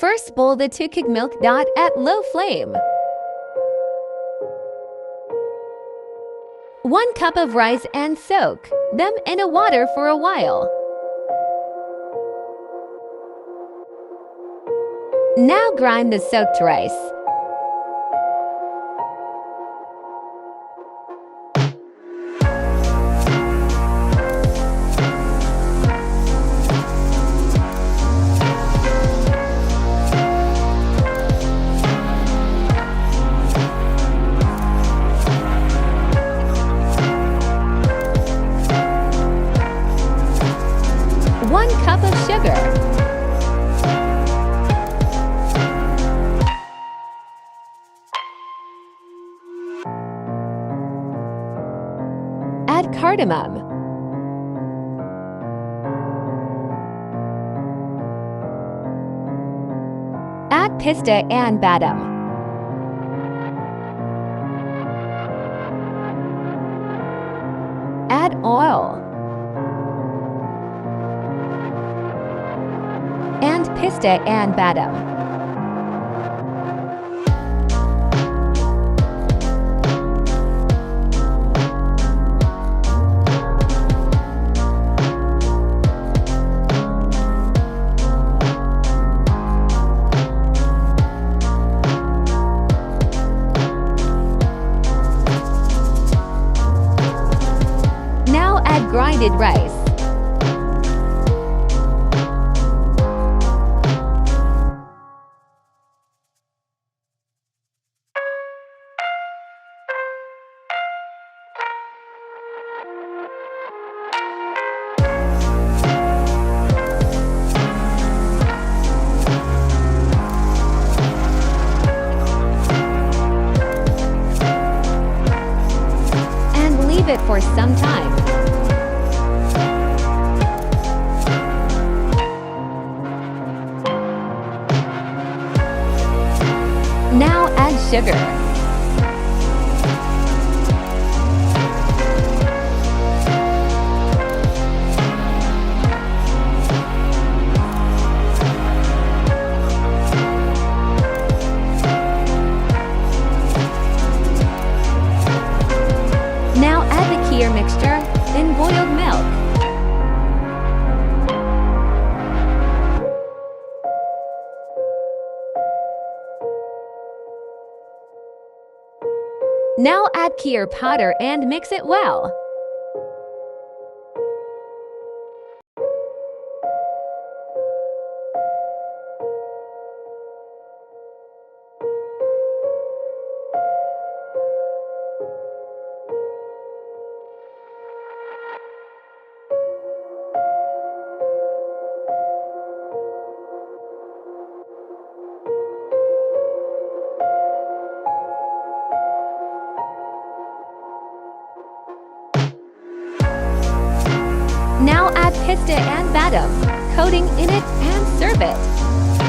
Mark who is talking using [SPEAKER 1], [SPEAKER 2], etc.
[SPEAKER 1] First, boil the 2 cup milk at low flame. 1 cup of rice and soak them in a water for a while. Now grind the soaked rice. One cup of sugar. Add cardamom. Add pista and badam. Add oil and pista and badam. Now add grinded rice. And leave it for some time. Now add sugar. Now add the kheer mixture in boiled milk. Now add kheer powder and mix it well. Now add pista and badam, coating in it and serve it.